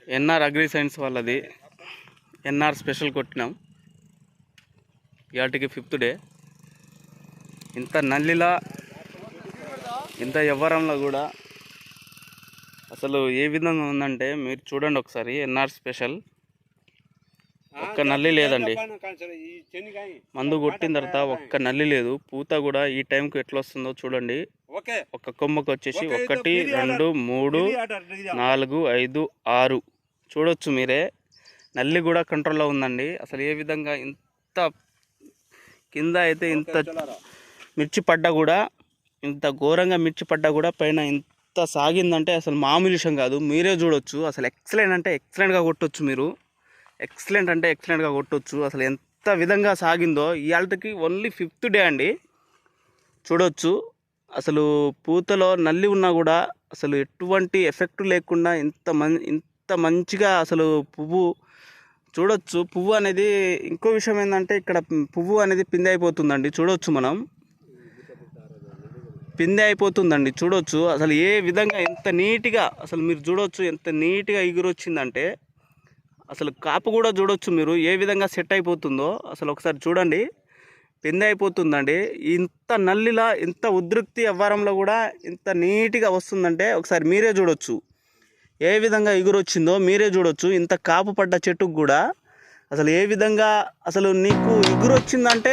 NR agri science వాళ్ళది NR special కొట్టినాం. ఇవాటికి 5th day. ఇంత నల్లిలా ఇంత ఎవ్వరంలో కూడా అసలు ఏ విధంగా ఉందంటే మీరు చూడండి ఒకసారి. ఎన్ఆర్ స్పెషల్ ఒక్క నల్లి లేదండి. మందు కొట్టిన తర్వాత ఒక్క నల్లి లేదు. పూత కూడా ఈ టైంకి ఎట్లా వస్తుందో చూడండి. ఒక్క కొమ్మకు వచ్చేసి 1 2 3 4 5 6 చూడొచ్చు మీరే. నల్లి కూడా కంట్రోల్లో ఉందండి. అసలు ఏ విధంగా ఇంత కింద అయితే ఇంత మిర్చి పడ్డా కూడా, ఇంత ఘోరంగా మిర్చి పడ్డా కూడా పైన ఇంత సాగిందంటే అసలు మామూలు విషయం కాదు. మీరే చూడొచ్చు. అసలు ఎక్సలెంట్ అంటే ఎక్సలెంట్గా కొట్టొచ్చు మీరు. ఎక్సలెంట్ అంటే ఎక్సలెంట్గా కొట్టొచ్చు. అసలు ఎంత విధంగా సాగిందో. ఇవాళకి ఓన్లీ 5th డే అండి. చూడొచ్చు అసలు పూతలో నల్లి ఉన్నా కూడా అసలు ఎటువంటి ఎఫెక్ట్ లేకుండా ఇంత మంచిగా అసలు పువ్వు చూడొచ్చు. పువ్వు అనేది ఇంకో విషయం ఏంటంటే ఇక్కడ పువ్వు అనేది పిందె అయిపోతుందండి. చూడొచ్చు మనం పిందె అయిపోతుందండి. చూడొచ్చు అసలు ఏ విధంగా ఎంత నీట్గా అసలు మీరు చూడొచ్చు ఎంత నీట్గా ఎగురొచ్చిందంటే అసలు కాపు కూడా చూడొచ్చు మీరు ఏ విధంగా సెట్ అయిపోతుందో. అసలు ఒకసారి చూడండి. పిందె అయిపోతుందండి. ఇంత నల్లిలా ఇంత ఉద్రిక్తి అవ్వారంలో కూడా ఇంత నీట్గా వస్తుందంటే ఒకసారి మీరే చూడొచ్చు. ఏ విధంగా ఎగురొచ్చిందో మీరే చూడొచ్చు. ఇంత కాపు పడ్డ చెట్టుకు కూడా అసలు ఏ విధంగా అసలు నీకు ఎగురొచ్చిందంటే